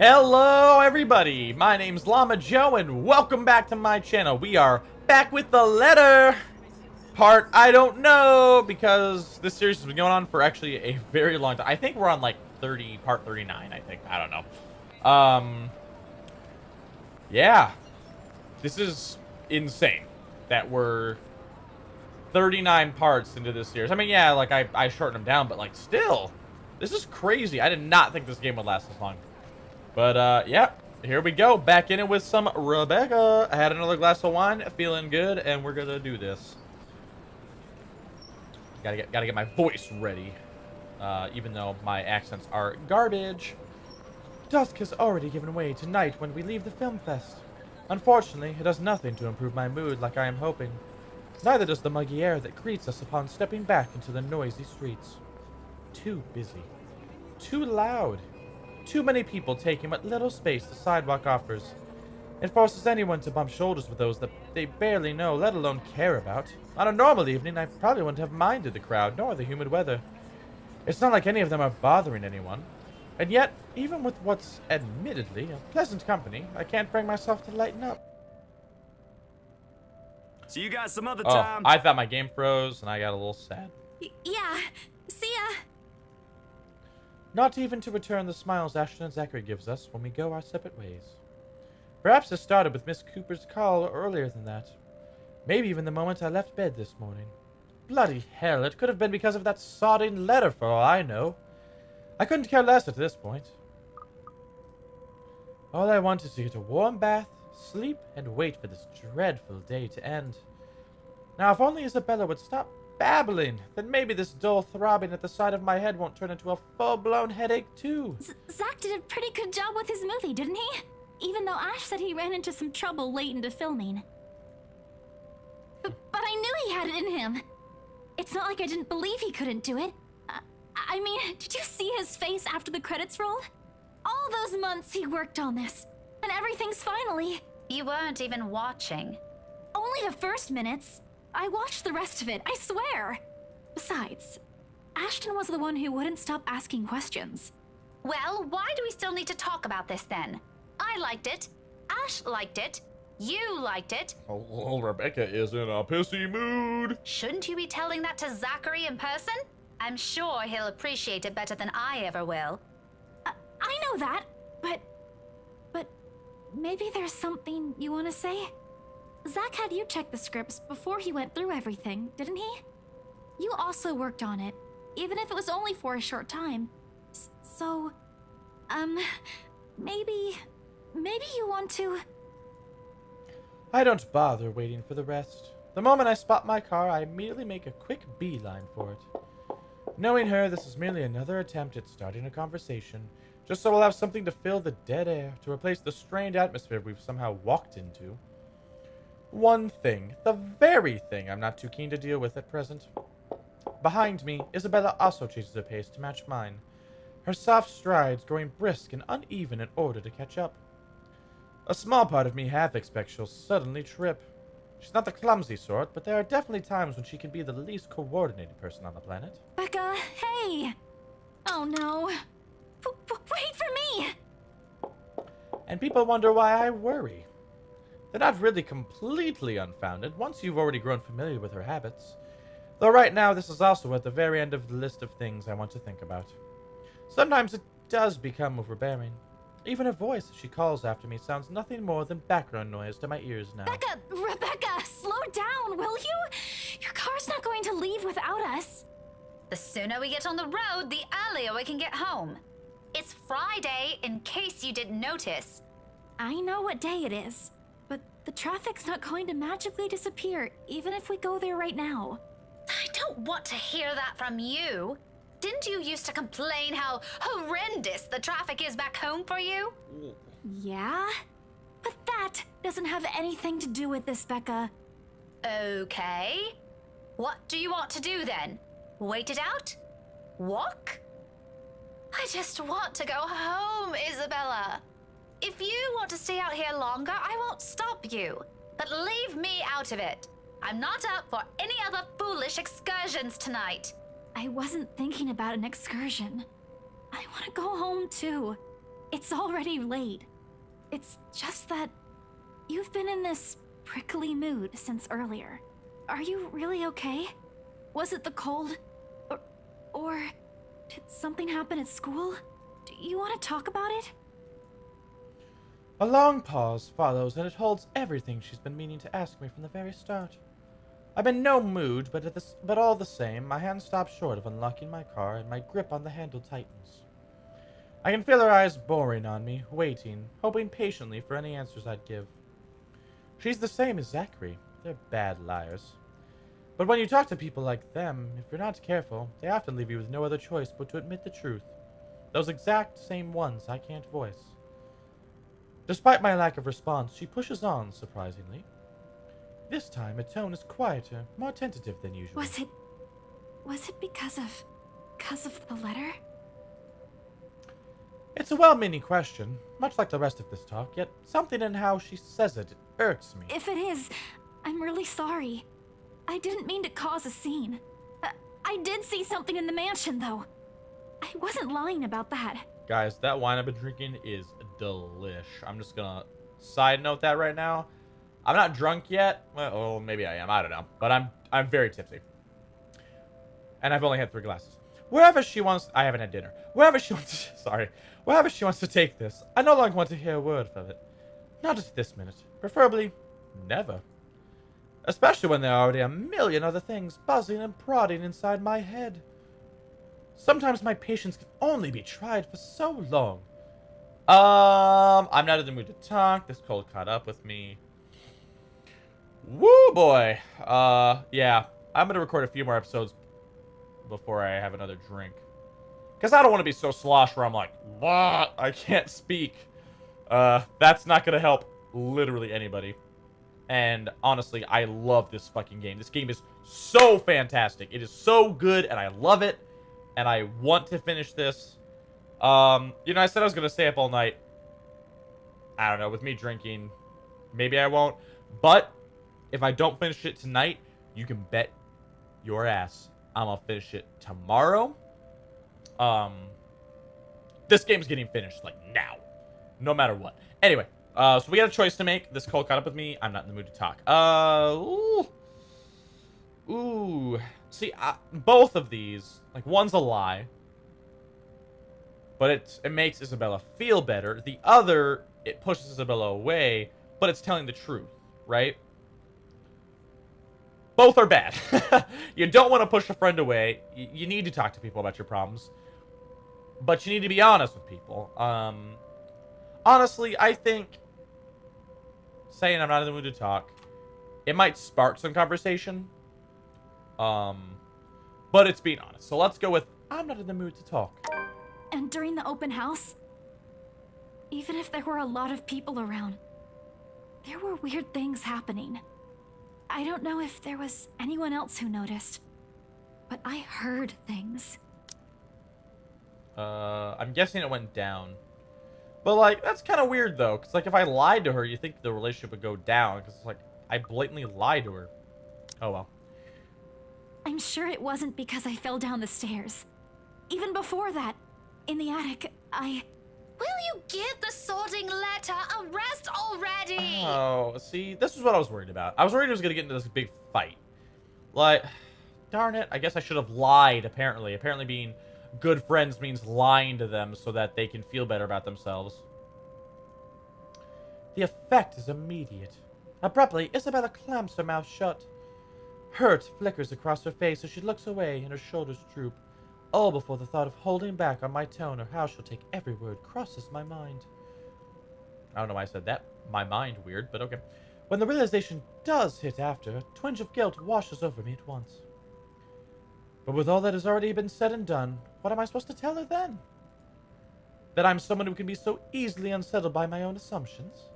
Hello everybody, my name's Llama Joe and welcome back to my channel. We are back with the letter part I don't know because this series has been going on for actually a very long time. I think we're on like part 39, I think. I don't know. Yeah. This is insane that we're 39 parts into this series. I mean, yeah, like I shortened them down, but like still, this is crazy. I did not think this game would last this long. But, yeah, here we go. Back in it with some Rebecca. I had another glass of wine, feeling good, and we're gonna do this. Gotta get my voice ready, even though my accents are garbage. Dusk has already given way to night when we leave the film fest. Unfortunately, it does nothing to improve my mood like I am hoping. Neither does the muggy air that greets us upon stepping back into the noisy streets. Too busy. Too loud. Too many people taking what little space the sidewalk offers. It forces anyone to bump shoulders with those that they barely know, let alone care about. On a normal evening, I probably wouldn't have minded the crowd, nor the humid weather. It's not like any of them are bothering anyone. And yet, even with what's admittedly a pleasant company, I can't bring myself to lighten up. See you guys some other time. I thought my game froze, and I got a little sad. Yeah, see ya. Not even to return the smiles Ashton and Zachary gives us when we go our separate ways. Perhaps it started with Miss Cooper's call earlier than that. Maybe even the moment I left bed this morning. Bloody hell, it could have been because of that sodding letter for all I know. I couldn't care less at this point. All I want is to get a warm bath, sleep, and wait for this dreadful day to end. Now, if only Isabella would stop babbling, then maybe this dull throbbing at the side of my head won't turn into a full-blown headache, too. Zach did a pretty good job with his movie, didn't he? Even though Ash said he ran into some trouble late into filming. But I knew he had it in him. It's not like I didn't believe he couldn't do it. I mean, did you see his face after the credits rolled? All those months he worked on this, and everything's finally... You weren't even watching. Only the first minutes. I watched the rest of it, I swear. Besides, Ashton was the one who wouldn't stop asking questions. Well, why do we still need to talk about this then? I liked it. Ash liked it. You liked it. Oh, Rebecca is in a pissy mood. Shouldn't you be telling that to Zachary in person? I'm sure he'll appreciate it better than I ever will. I know that, but maybe there's something you want to say? Zach had you check the scripts before he went through everything, didn't he? You also worked on it, even if it was only for a short time. So, maybe you want to... I don't bother waiting for the rest. The moment I spot my car, I immediately make a quick beeline for it. Knowing her, this is merely another attempt at starting a conversation, just so we'll have something to fill the dead air, to replace the strained atmosphere we've somehow walked into. One thing, the very thing I'm not too keen to deal with at present. Behind me, Isabella also chases her pace to match mine, her soft strides growing brisk and uneven in order to catch up. A small part of me half expects she'll suddenly trip. She's not the clumsy sort, but there are definitely times when she can be the least coordinated person on the planet. Becca, hey! Oh no. Wait for me! And people wonder why I worry. They're not really completely unfounded once you've already grown familiar with her habits. Though right now, this is also at the very end of the list of things I want to think about. Sometimes it does become overbearing. Even her voice as she calls after me sounds nothing more than background noise to my ears now. Rebecca, slow down, will you? Your car's not going to leave without us. The sooner we get on the road, the earlier we can get home. It's Friday, in case you didn't notice. I know what day it is, but the traffic's not going to magically disappear, even if we go there right now. I don't want to hear that from you. Didn't you used to complain how horrendous the traffic is back home for you? Yeah? But that doesn't have anything to do with this, Becca. Okay. What do you want to do then? Wait it out? Walk? I just want to go home, Isabella. If you want to stay out here longer, I won't stop you. But leave me out of it. I'm not up for any other foolish excursions tonight. I wasn't thinking about an excursion. I want to go home too. It's already late. It's just that you've been in this prickly mood since earlier. Are you really okay? Was it the cold? Or did something happen at school? Do you want to talk about it? A long pause follows, and it holds everything she's been meaning to ask me from the very start. I'm in no mood, but all the same, my hand stops short of unlocking my car, and my grip on the handle tightens. I can feel her eyes boring on me, waiting, hoping patiently for any answers I'd give. She's the same as Zachary. They're bad liars. But when you talk to people like them, if you're not careful, they often leave you with no other choice but to admit the truth. Those exact same ones I can't voice. Despite my lack of response, she pushes on, surprisingly. This time, her tone is quieter, more tentative than usual. Was it because of the letter? It's a well-meaning question, much like the rest of this talk, yet something in how she says it irks me. If it is, I'm really sorry. I didn't mean to cause a scene. I did see something in the mansion, though. I wasn't lying about that. Guys, that wine I've been drinking is delish. I'm just gonna side note that right now. I'm not drunk yet. Well, maybe I am. I don't know. But I'm very tipsy. And I've only had 3 glasses. Wherever she wants... I haven't had dinner. Wherever she wants to... Sorry. Wherever she wants to take this, I no longer want to hear a word of it. Not at this minute. Preferably, never. Especially when there are already a million other things buzzing and prodding inside my head. Sometimes my patience can only be tried for so long. I'm not in the mood to talk. This cold caught up with me. Woo, boy. Yeah. I'm gonna record a few more episodes before I have another drink. Because I don't want to be so slosh where I'm like, what? I can't speak. That's not gonna help literally anybody. And honestly, I love this fucking game. This game is so fantastic. It is so good, and I love it. And I want to finish this. You know, I said I was going to stay up all night. I don't know, with me drinking, maybe I won't. But if I don't finish it tonight, you can bet your ass I'm going to finish it tomorrow. This game's getting finished, like, now. No matter what. Anyway, so we got a choice to make. This call caught up with me. I'm not in the mood to talk. Ooh. See, both of these, like, one's a lie. But it makes Isabella feel better. The other, it pushes Isabella away, but it's telling the truth, right? Both are bad. You don't want to push a friend away. You need to talk to people about your problems. But you need to be honest with people. Honestly, I think saying I'm not in the mood to talk, it might spark some conversation. But it's being honest. So let's go with I'm not in the mood to talk. And during the open house, even if there were a lot of people around, there were weird things happening. I don't know if there was anyone else who noticed, but I heard things. I'm guessing it went down. But, like, that's kind of weird, though. Because, like, if I lied to her, you think the relationship would go down. Because, it's like, I blatantly lied to her. Oh, well. I'm sure it wasn't because I fell down the stairs. Even before that, in the attic, Will you get the sorting letter? Arrest already! Oh, see, this is what I was worried about. I was worried it was going to get into this big fight. Like, darn it. I guess I should have lied, apparently. Apparently being good friends means lying to them so that they can feel better about themselves. The effect is immediate. Abruptly, Isabella clamps her mouth shut. Hurt flickers across her face as she looks away and her shoulders droop, all before the thought of holding back on my tone or how she'll take every word crosses my mind. I don't know why I said that. My mind weird, but okay. When the realization does hit after, a twinge of guilt washes over me at once. But with all that has already been said and done, what am I supposed to tell her then? That I'm someone who can be so easily unsettled by my own assumptions?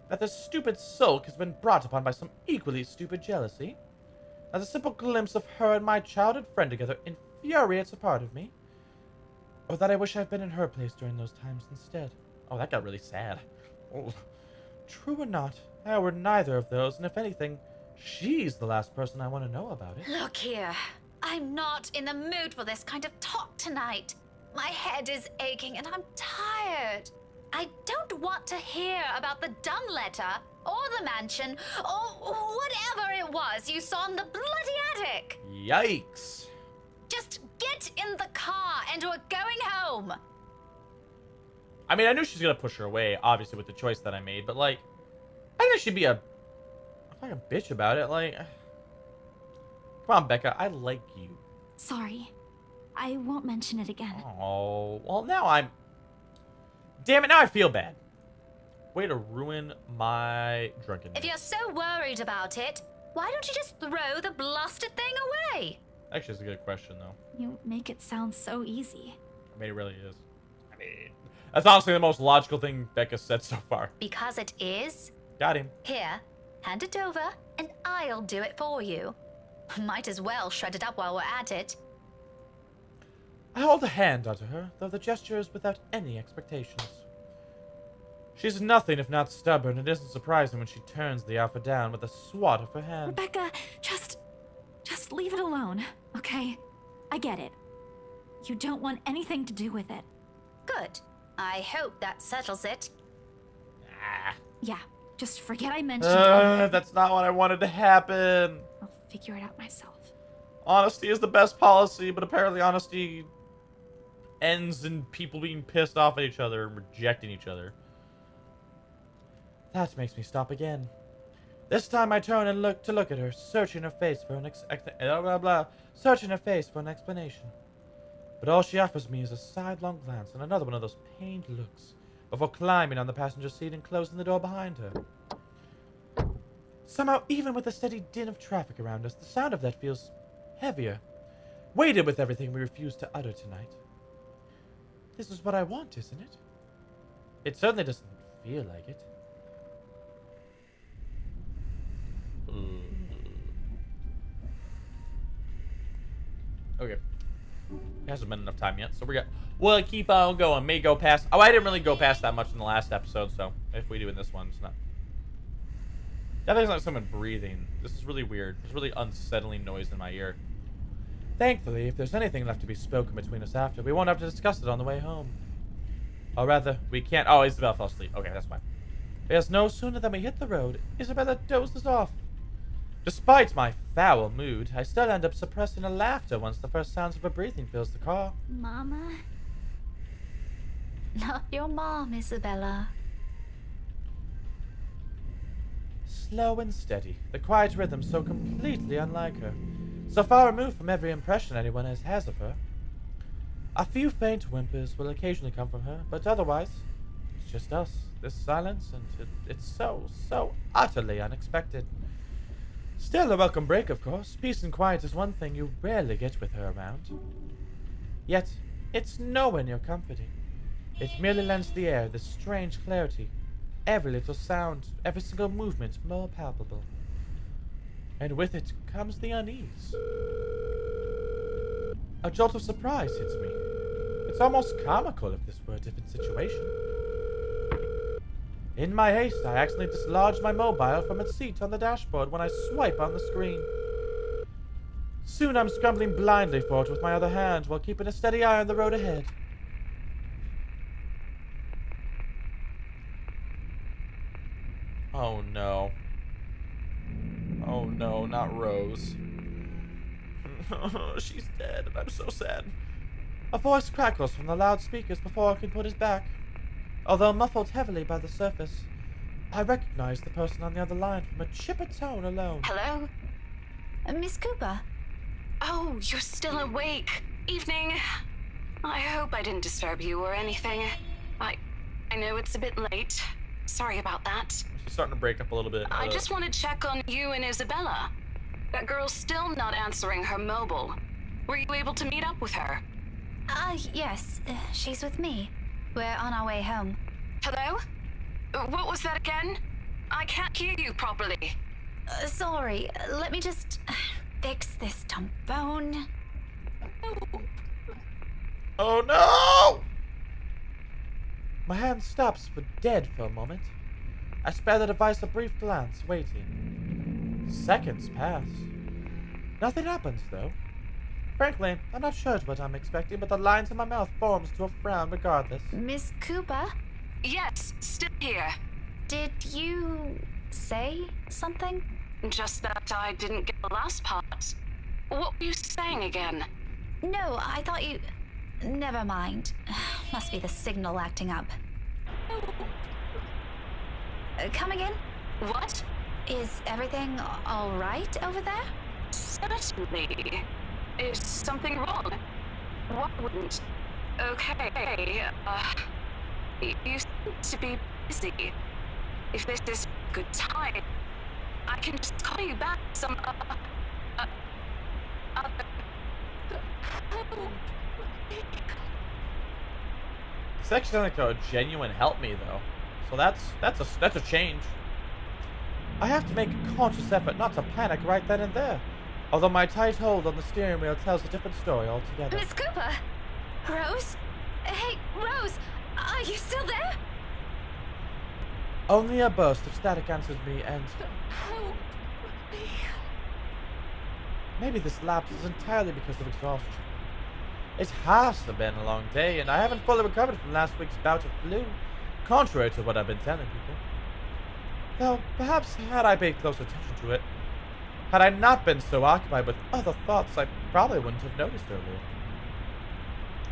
That this stupid sulk has been brought upon by some equally stupid jealousy? That the simple glimpse of her and my childhood friend together infuriates a part of me? Or that I wish I'd been in her place during those times instead? Oh, that got really sad. Oh. True or not, I were neither of those, and if anything, she's the last person I want to know about it. Look here. I'm not in the mood for this kind of talk tonight. My head is aching and I'm tired. good. I don't want to hear about the dumb letter, or the mansion, or whatever it was you saw in the bloody attic. Yikes. Just get in the car and we're going home. I mean, I knew she was gonna push her away, obviously, with the choice that I made, but, like, I think she'd be a fucking bitch about it. Like, come on, Becca, I like you. Sorry. I won't mention it again. Oh, well, now I'm... Damn it, now I feel bad. Way to ruin my drunkenness. If you're so worried about it, why don't you just throw the blasted thing away? Actually, it's a good question, though. You make it sound so easy. I mean, it really is. I mean, that's honestly the most logical thing Becca said so far. Because it is. Got him. Here, hand it over, and I'll do it for you. Might as well shred it up while we're at it. I hold a hand out to her, though the gesture is without any expectations. She's nothing if not stubborn. It isn't surprising when she turns the offer down with a swat of her hand. Rebecca, just leave it alone, okay? I get it. You don't want anything to do with it. Good. I hope that settles it. Yeah, just forget I mentioned it. That's not what I wanted to happen. I'll figure it out myself. Honesty is the best policy, but apparently honesty ends in people being pissed off at each other and rejecting each other. That makes me stop again. This time I turn and look at her, searching her face for an searching her face for an explanation. But all she offers me is a sidelong glance and another one of those pained looks before climbing on the passenger seat and closing the door behind her. Somehow, even with the steady din of traffic around us, the sound of that feels heavier, weighted with everything we refuse to utter tonight. This is what I want, isn't it? It certainly doesn't feel like it. Okay. It hasn't been enough time yet, so we'll keep on going. May go past. Oh, I didn't really go past that much in the last episode, so if we do in this one, it's not. Definitely like someone breathing. This is really weird. There's really unsettling noise in my ear. Thankfully, if there's anything left to be spoken between us after, we won't have to discuss it on the way home. Or rather, we can't. Oh, Isabella fell asleep. Okay, that's fine. Because no sooner than we hit the road, Isabella dozes off. Despite my foul mood, I still end up suppressing a laughter once the first sounds of her breathing fills the car. Mama? Not your mom, Isabella. Slow and steady, the quiet rhythm so completely unlike her, so far removed from every impression anyone has of her. A few faint whimpers will occasionally come from her, but otherwise, it's just us, this silence, and it's so utterly unexpected. Still a welcome break, of course. Peace and quiet is one thing you rarely get with her around. Yet, it's nowhere near comforting. It merely lends the air this strange clarity, every little sound, every single movement more palpable. And with it comes the unease. A jolt of surprise hits me. It's almost comical if this were a different situation. In my haste, I accidentally dislodge my mobile from its seat on the dashboard when I swipe on the screen. Soon I'm scrambling blindly for it with my other hand while keeping a steady eye on the road ahead. Oh no. Oh no, not Rose. She's dead and I'm so sad. A voice crackles from the loudspeakers before I can put it back. Although muffled heavily by the surface, I recognize the person on the other line from a chipper tone alone. Hello? Miss Cooper? Oh, you're still awake. Evening. I hope I didn't disturb you or anything. I know it's a bit late. Sorry about that. She's starting to break up a little bit. I just want to check on you and Isabella. That girl's still not answering her mobile. Were you able to meet up with her? Yes. She's with me. We're on our way home. Hello? What was that again? I can't hear you properly. Sorry. Let me just fix this dumb phone. Oh no! My hand stops for dead for a moment. I spare the device a brief glance, waiting. Seconds pass. Nothing happens, though. Frankly, I'm not sure what I'm expecting, but the lines in my mouth forms to a frown regardless. Miss Cooper? Yes, still here. Did you say something? Just that I didn't get the last part. What were you saying again? No, I thought you... Never mind. Must be the signal acting up. Come again? What? Is everything all right over there? Certainly. Is something wrong? What wouldn't? Okay, you seem to be busy. If this is a good time, I can just call you back some, other... This actually sounds like a genuine help me though. So that's a change. I have to make a conscious effort not to panic right then and there. Although my tight hold on the steering wheel tells a different story altogether. Miss Cooper? Rose? Hey, Rose! Are you still there? Only a burst of static answers me, and maybe this lapse is entirely because of exhaustion. It has been a long day, and I haven't fully recovered from last week's bout of flu, contrary to what I've been telling people. Though, perhaps had I paid close attention to it, had I not been so occupied with other thoughts, I probably wouldn't have noticed earlier.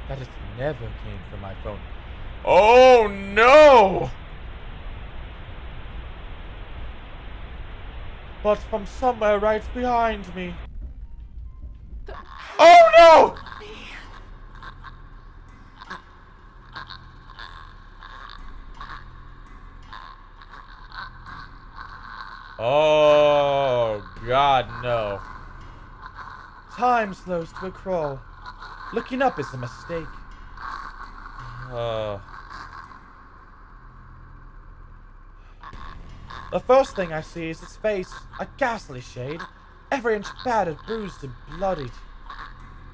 That it never came from my phone. Oh no! But from somewhere right behind me. Oh no! Oh God, no. Time slows to a crawl. Looking up is a mistake. The first thing I see is its face, a ghastly shade, every inch battered, bruised, and bloodied.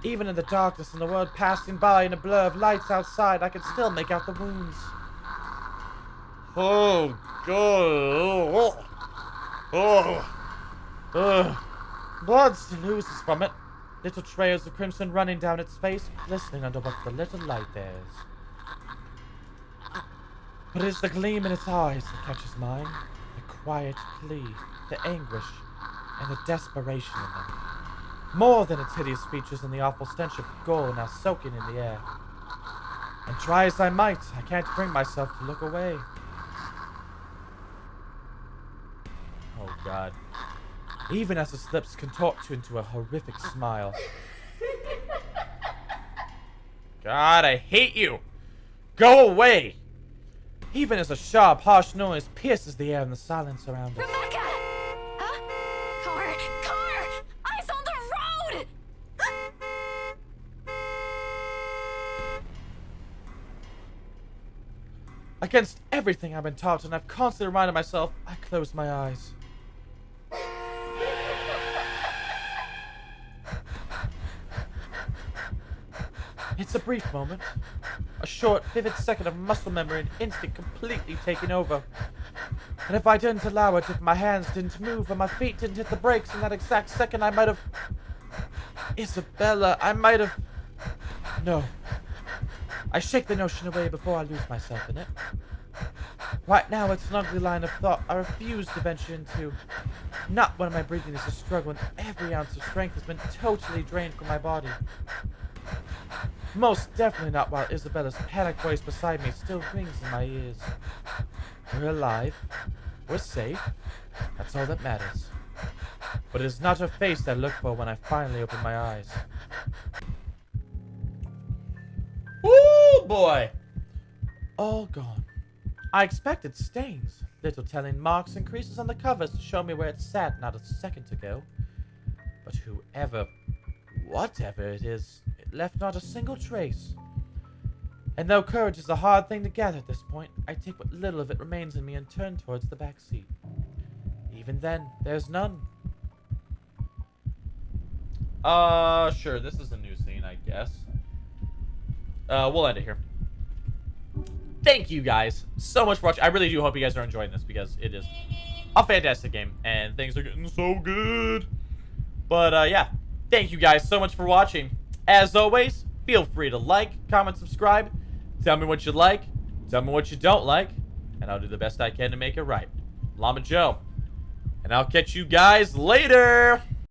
Even in the darkness and the world passing by in a blur of lights outside, I can still make out the wounds. Oh, God. Blood still oozes from it. Little trails of crimson running down its face, glistening under what the little light there is. But it's the gleam in its eyes that catches mine. The quiet plea, the anguish, and the desperation in them. More than its hideous features and the awful stench of gore now soaking in the air. And try as I might, I can't bring myself to look away. Oh God. Even as its lips contort into a horrific smile. God, I hate you! Go away! Even as a sharp, harsh noise pierces the air and the silence around us. Rebecca! Huh? Car! Eyes on the road! Against everything I've been taught and I've constantly reminded myself, I close my eyes. It's a brief moment. A short, vivid second of muscle memory and instinct completely taking over. And if I didn't allow it, if my hands didn't move and my feet didn't hit the brakes in that exact second, I might have... Isabella, I might have... No. I shake the notion away before I lose myself in it. Right now, it's an ugly line of thought I refuse to venture into. Not when my breathing is a struggle and every ounce of strength has been totally drained from my body. Most definitely not while Isabella's panicked voice beside me still rings in my ears. We're alive. We're safe. That's all that matters. But it is not her face I look for when I finally open my eyes. Woo, boy! All gone. I expected stains, little telling marks and creases on the covers to show me where it sat not a second ago. But whatever it is, it left not a single trace. And though courage is a hard thing to gather at this point, I take what little of it remains in me and turn towards the back seat. Even then, there's none. Sure, this is a new scene, I guess. We'll end it here. Thank you guys so much for watching. I really do hope you guys are enjoying this because it is a fantastic game and things are getting so good. But yeah, thank you guys so much for watching. As always, feel free to like, comment, subscribe. Tell me what you like. Tell me what you don't like, and I'll do the best I can to make it right. Llama Joe. And I'll catch you guys later!